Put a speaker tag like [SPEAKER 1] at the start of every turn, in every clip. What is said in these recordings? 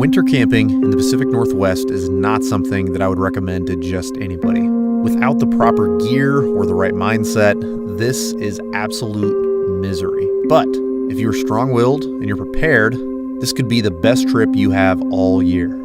[SPEAKER 1] Winter camping in the Pacific Northwest is not something that I would recommend to just anybody. Without the proper gear or the right mindset, this is absolute misery. But if you're strong-willed and you're prepared, this could be the best trip you have all year.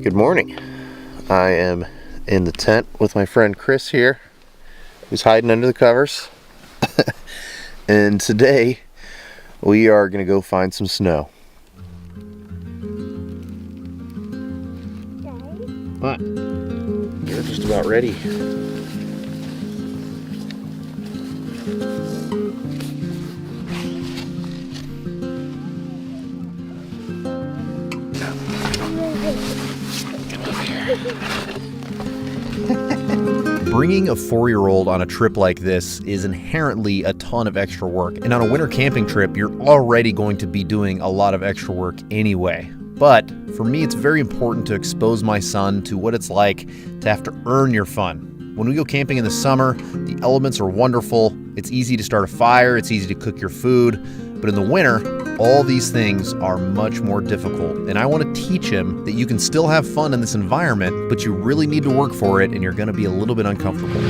[SPEAKER 1] Good morning. I am in the tent with my friend Chris here, who's hiding under the covers. And today we are going to go find some snow. What? You're just about ready. Bringing a 4-year-old on a trip like this is inherently a ton of extra work. And on a winter camping trip, you're already going to be doing a lot of extra work anyway. But for me, it's very important to expose my son to what it's like to have to earn your fun. When we go camping in the summer, the elements are wonderful. It's easy to start a fire. It's easy to cook your food. But in the winter, all these things are much more difficult. And I want to teach him that you can still have fun in this environment, but you really need to work for it, and you're going to be a little bit uncomfortable.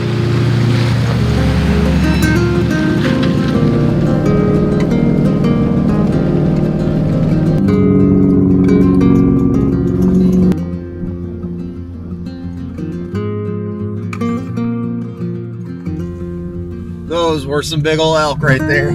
[SPEAKER 1] Those were some big old elk right there.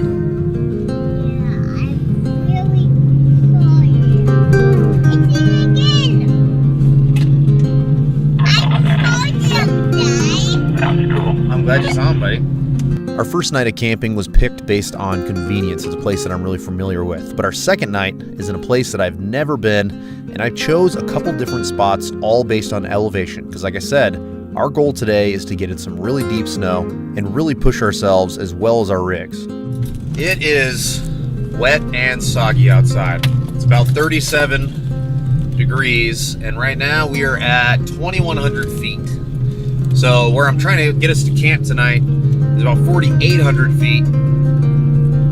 [SPEAKER 1] Glad you saw him, buddy. Our first night of camping was picked based on convenience. It's a place that I'm really familiar with. But our second night is in a place that I've never been, and I chose a couple different spots, all based on elevation. Because like I said, our goal today is to get in some really deep snow and really push ourselves as well as our rigs. It is wet and soggy outside. It's about 37 degrees, and right now we are at 2,100 feet. So where I'm trying to get us to camp tonight is about 4,800 feet.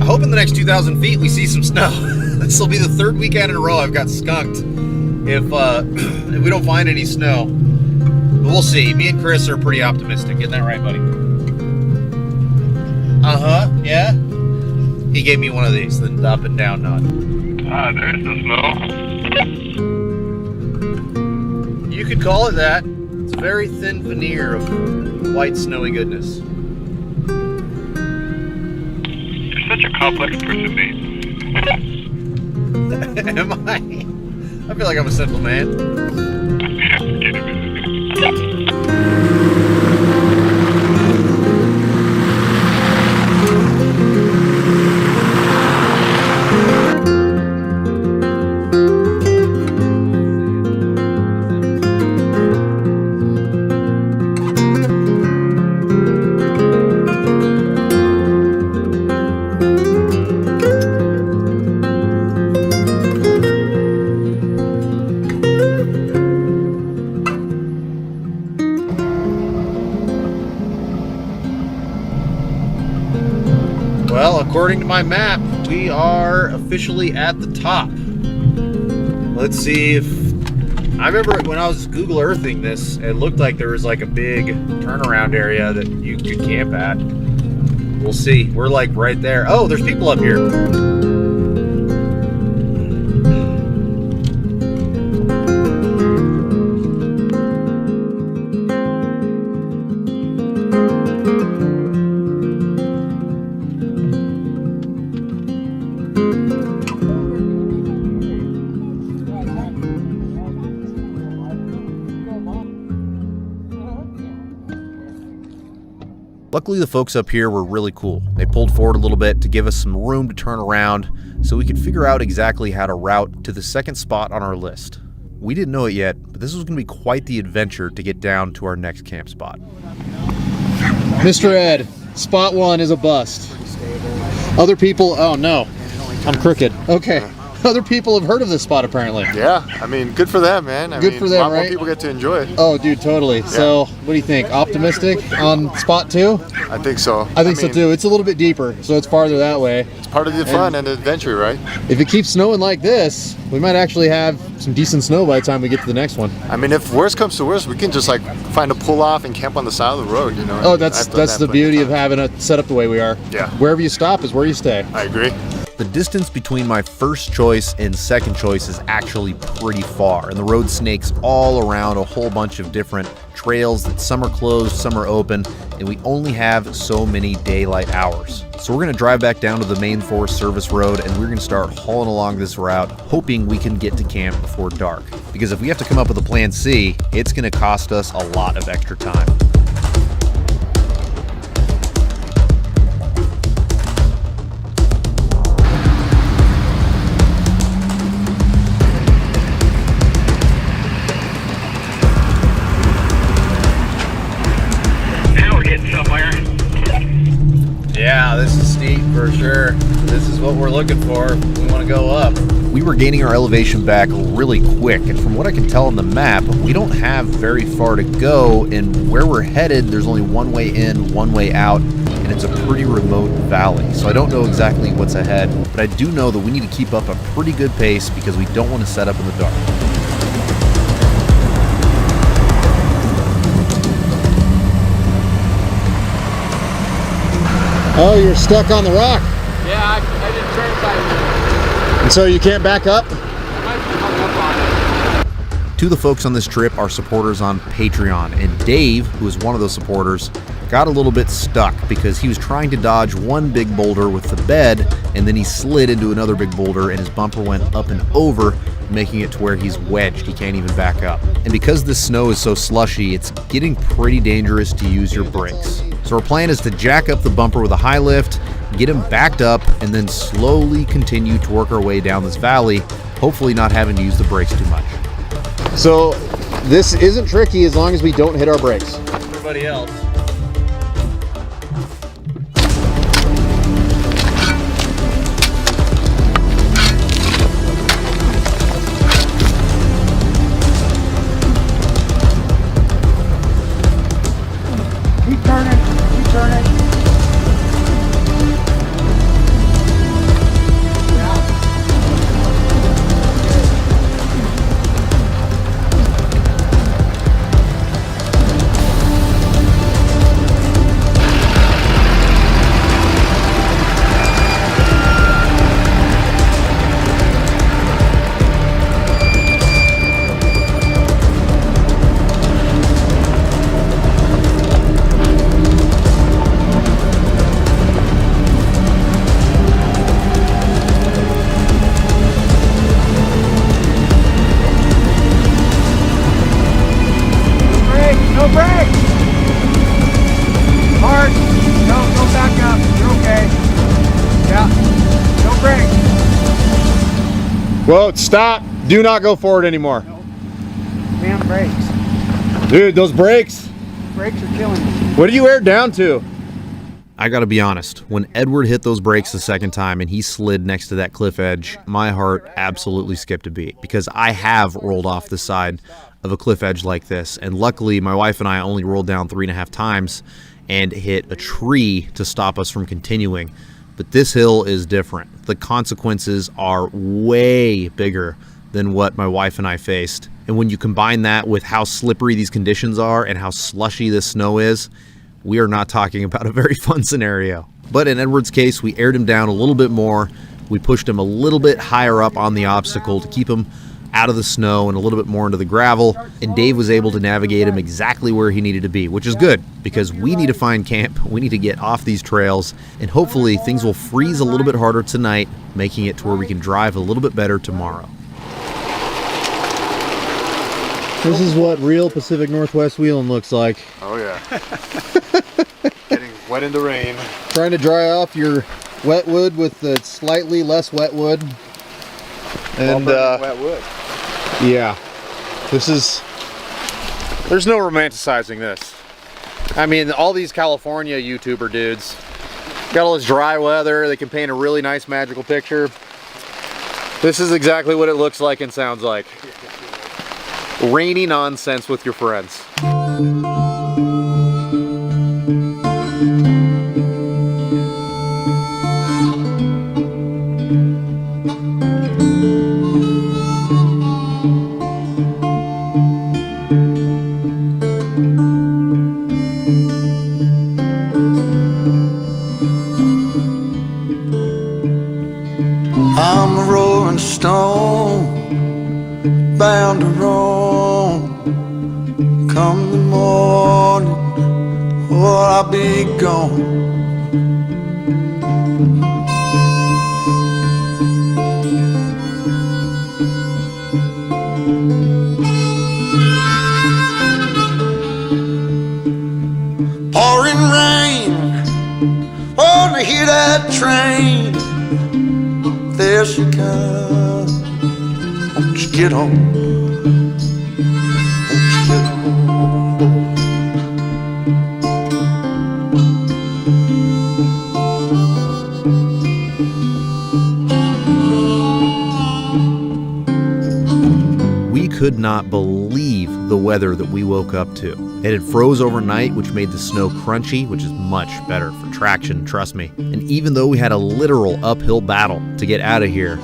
[SPEAKER 1] I hope in the next 2,000 feet we see some snow. This will be the third weekend in a row I've got skunked if we don't find any snow. But we'll see. Me and Chris are pretty optimistic. Getting that right, buddy? Uh-huh, yeah? He gave me one of these, the up and down nod.
[SPEAKER 2] There's the snow.
[SPEAKER 1] You could call it that. It's a very thin veneer of white, snowy goodness.
[SPEAKER 2] You're such a complex person, Nate.
[SPEAKER 1] Am I? I feel like I'm a simple man.
[SPEAKER 2] Get him.
[SPEAKER 1] Well, according to my map, we are officially at the top. Let's see if... I remember when I was Google Earthing this, it looked like there was like a big turnaround area that you could camp at. We'll see. We're like right there. Oh, there's people up here. Luckily, the folks up here were really cool. They pulled forward a little bit to give us some room to turn around so we could figure out exactly how to route to the second spot on our list. We didn't know it yet, but but this was going to be quite the adventure to get down to our next camp spot.
[SPEAKER 3] Mr. Ed, spot 1 is a bust. Other people, oh no, I'm crooked. Okay. Other people have heard of this spot apparently.
[SPEAKER 4] Yeah, I mean, good for them, man. I
[SPEAKER 3] Good
[SPEAKER 4] mean,
[SPEAKER 3] for them,
[SPEAKER 4] a lot
[SPEAKER 3] right?
[SPEAKER 4] more people get to enjoy it.
[SPEAKER 3] Oh, dude, totally. So, what do you think? Optimistic on spot 2?
[SPEAKER 4] I think so.
[SPEAKER 3] I think so too. It's a little bit deeper, so it's farther that way.
[SPEAKER 4] It's part of the fun and adventure, right?
[SPEAKER 3] If it keeps snowing like this, we might actually have some decent snow by the time we get to the next one.
[SPEAKER 4] I mean, if worst comes to worst, we can just like find a pull off and camp on the side of the road, you know?
[SPEAKER 3] Oh, that's the beauty of having it set up the way we are.
[SPEAKER 4] Yeah.
[SPEAKER 3] Wherever you stop is where you stay.
[SPEAKER 4] I agree.
[SPEAKER 1] The distance between my first choice and second choice is actually pretty far, and the road snakes all around a whole bunch of different trails that some are closed, some are open, and we only have so many daylight hours. So we're going to drive back down to the main Forest Service road, and we're going to start hauling along this route, hoping we can get to camp before dark. Because if we have to come up with a plan C, it's going to cost us a lot of extra time.
[SPEAKER 2] Now we're getting somewhere.
[SPEAKER 5] Yeah, this is steep for sure. This is what we're looking for. We want to go up.
[SPEAKER 1] We were gaining our elevation back really quick, and from what I can tell on the map, we don't have very far to go, and where we're headed, there's only one way in, one way out, and it's a pretty remote valley. So I don't know exactly what's ahead, but I do know that we need to keep up a pretty good pace because we don't want to set up in the dark.
[SPEAKER 3] Oh, you're stuck on the rock.
[SPEAKER 6] Yeah, I didn't turn sight.
[SPEAKER 3] And so you can't back up?
[SPEAKER 6] I might be hung up on it.
[SPEAKER 1] Two of the folks on this trip are supporters on Patreon, and Dave, who is one of those supporters, got a little bit stuck because he was trying to dodge one big boulder with the bed, and then he slid into another big boulder and his bumper went up and over, making it to where he's wedged. He can't even back up. And because this snow is so slushy, it's getting pretty dangerous to use your brakes. So our plan is to jack up the bumper with a high lift, get him backed up, and then slowly continue to work our way down this valley, hopefully not having to use the brakes too much.
[SPEAKER 3] So this isn't tricky as long as we don't hit our brakes.
[SPEAKER 5] Everybody else.
[SPEAKER 6] Keep turning, keep turning. No brakes! Hard! No back up. You're okay. Yeah. No brakes.
[SPEAKER 3] Whoa, stop. Do not go forward anymore.
[SPEAKER 6] Damn brakes.
[SPEAKER 3] Dude, those brakes.
[SPEAKER 6] Brakes are killing me.
[SPEAKER 3] What do you air down to?
[SPEAKER 1] I gotta be honest, when Edward hit those brakes the second time and he slid next to that cliff edge, my heart absolutely skipped a beat because I have rolled off the side of a cliff edge like this, and luckily my wife and I only rolled down 3.5 times and hit a tree to stop us from continuing. But this hill is different. The consequences are way bigger than what my wife and I faced. And when you combine that with how slippery these conditions are and how slushy this snow is, we are not talking about a very fun scenario. But in Edward's case, we aired him down a little bit more. We pushed him a little bit higher up on the obstacle to keep him out of the snow and a little bit more into the gravel, and Dave was able to navigate him exactly where he needed to be, which is good because we need to find camp, we need to get off these trails, and hopefully things will freeze a little bit harder tonight, making it to where we can drive a little bit better tomorrow.
[SPEAKER 3] This is what real Pacific Northwest wheeling looks like.
[SPEAKER 4] Oh yeah. Getting wet in the rain.
[SPEAKER 3] Trying to dry off your wet wood with the slightly less wet wood. And
[SPEAKER 4] Wet wood.
[SPEAKER 3] yeah, this is There's no romanticizing this. I mean, all these California YouTuber dudes got all this dry weather. They can paint a really nice magical picture. This is exactly what it looks like and sounds like. Rainy nonsense with your friends.
[SPEAKER 7] I'm a rolling stone, bound to roam. Come the morning, or I'll be gone. Pouring rain, wanna hear that train. There she comes, won't you get on? Won't you get on?
[SPEAKER 1] We could not believe the weather that we woke up to. It had froze overnight, which made the snow crunchy, which is much better for traction, trust me. And even though we had a literal uphill battle to get out of here,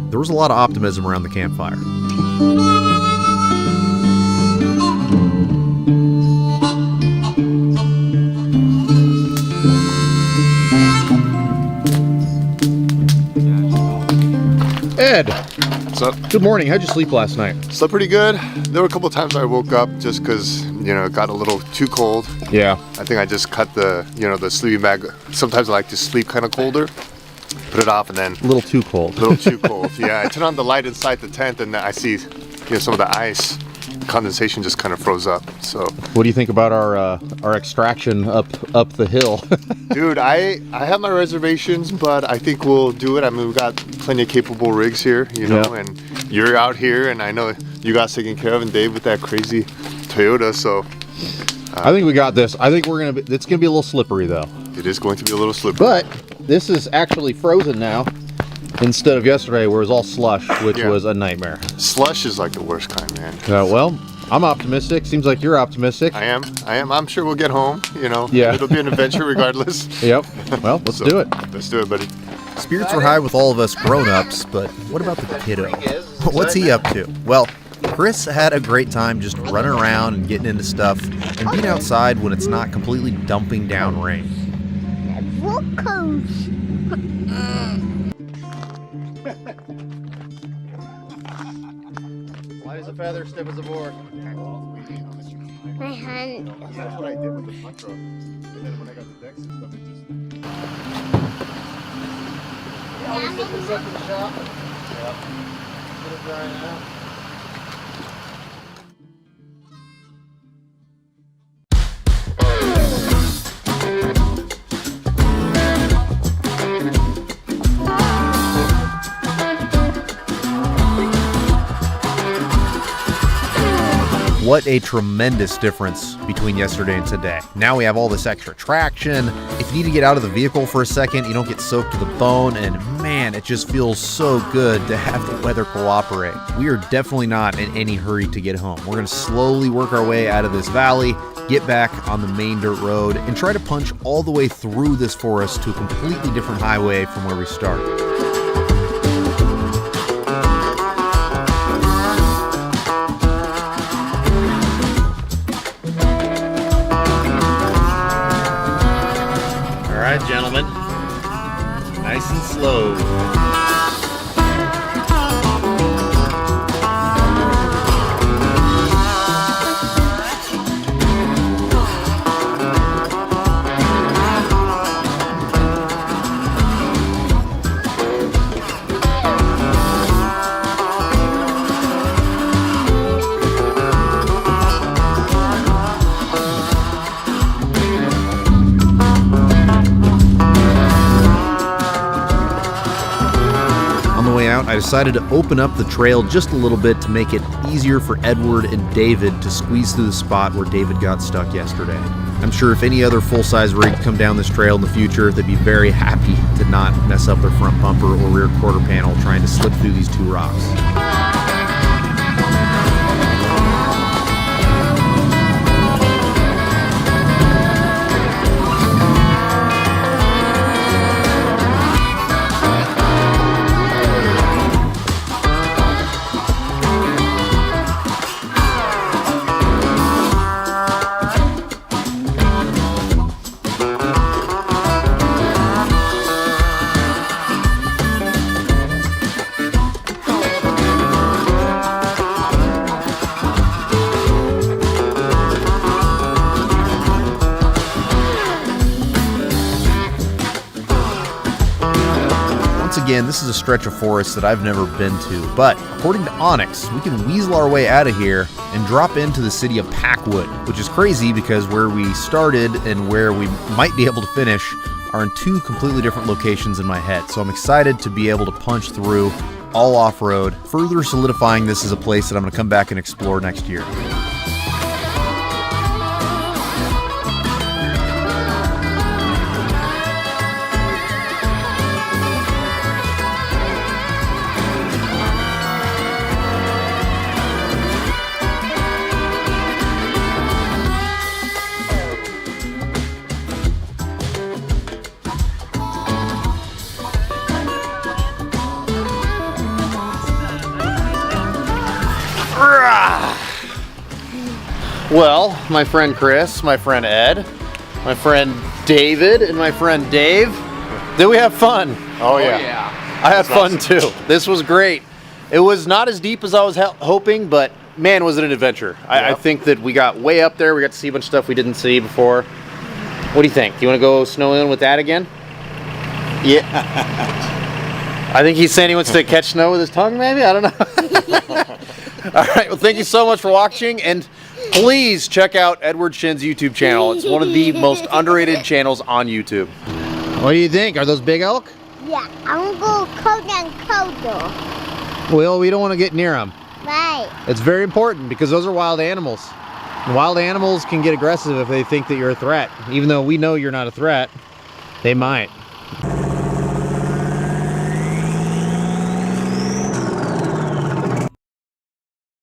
[SPEAKER 1] there was a lot of optimism around the campfire.
[SPEAKER 3] Ed,
[SPEAKER 4] What's up?
[SPEAKER 3] good morning. How'd you sleep last night?
[SPEAKER 4] Slept pretty good. There were a couple of times I woke up just because, you know, it got a little too cold.
[SPEAKER 3] Yeah.
[SPEAKER 4] I think I just cut the, you know, the sleeping bag. Sometimes I like to sleep kind of colder. Put it off and then
[SPEAKER 3] A little too cold.
[SPEAKER 4] a little too cold. Yeah, I turn on the light inside the tent and I see, you know, some of the ice condensation just kind of froze up. So,
[SPEAKER 3] What do you think about our extraction up the hill?
[SPEAKER 4] dude, I have my reservations, but I think we'll do it. I mean, we've got plenty of capable rigs here, you know,
[SPEAKER 3] Yeah.
[SPEAKER 4] and you're out here, and I know you got taken care of, and Dave with that crazy Toyota. So
[SPEAKER 3] I think we got this. I think it's gonna be a little slippery though.
[SPEAKER 4] it is going to be a little slippery.
[SPEAKER 3] But this is actually frozen now, instead of yesterday where it was all slush, which
[SPEAKER 4] Yeah.
[SPEAKER 3] was a nightmare.
[SPEAKER 4] Slush is like the worst kind, man.
[SPEAKER 3] Well, I'm optimistic. Seems like you're optimistic.
[SPEAKER 4] I am. I'm sure we'll get home. You know,
[SPEAKER 3] Yeah.
[SPEAKER 4] it'll be an adventure regardless.
[SPEAKER 3] Yep. Well, let's do it.
[SPEAKER 4] Let's do it, buddy.
[SPEAKER 1] Spirits were high with all of us grown-ups, but what about the kiddo? What's he up to? Well, Chris had a great time just running around and getting into stuff and being outside when it's not completely dumping down rain.
[SPEAKER 3] Light as a feather, stiff as a board.
[SPEAKER 8] My hand.
[SPEAKER 4] That's what I did with the front row. And then when I got the decks and stuff, it just.
[SPEAKER 1] What a tremendous difference between yesterday and today. Now we have all this extra traction. If you need to get out of the vehicle for a second, you don't get soaked to the bone, and man, it just feels so good to have the weather cooperate. We are definitely not in any hurry to get home. We're gonna slowly work our way out of this valley, get back on the main dirt road, and try to punch all the way through this forest to a completely different highway from where we started.
[SPEAKER 5] All right, gentlemen. Nice and slow.
[SPEAKER 1] decided to open up the trail just a little bit to make it easier for Edward and David to squeeze through the spot where David got stuck yesterday. I'm sure if any other full-size rig come down this trail in the future, they'd be very happy to not mess up their front bumper or rear quarter panel trying to slip through these two rocks. Again, this is a stretch of forest that I've never been to, but according to Onyx, we can weasel our way out of here and drop into the city of Packwood, which is crazy because where we started and where we might be able to finish are in two completely different locations in my head. So I'm excited to be able to punch through all off-road, further solidifying this as a place that I'm going to come back and explore next year.
[SPEAKER 3] Well, my friend Chris, my friend Ed, my friend David, and my friend Dave, did we have fun?
[SPEAKER 4] Oh yeah.
[SPEAKER 3] I had fun too. This was great. It was not as deep as I was hoping, but man, was it an adventure. I think that we got way up there. We got to see a bunch of stuff we didn't see before. What do you think? Do you want to go snowing with Dad again? Yeah. I think he's saying he wants to catch snow with his tongue, maybe? I don't know. All right, well, thank you so much for watching, and please check out Edward Shin's YouTube channel. It's one of the most underrated channels on YouTube. What do you think? Are those big elk?
[SPEAKER 8] Yeah, I'm gonna go colder and colder.
[SPEAKER 3] Well, we don't want to get near them.
[SPEAKER 8] Right.
[SPEAKER 3] It's very important because those are wild animals. And wild animals can get aggressive if they think that you're a threat. Even though we know you're not a threat, they might.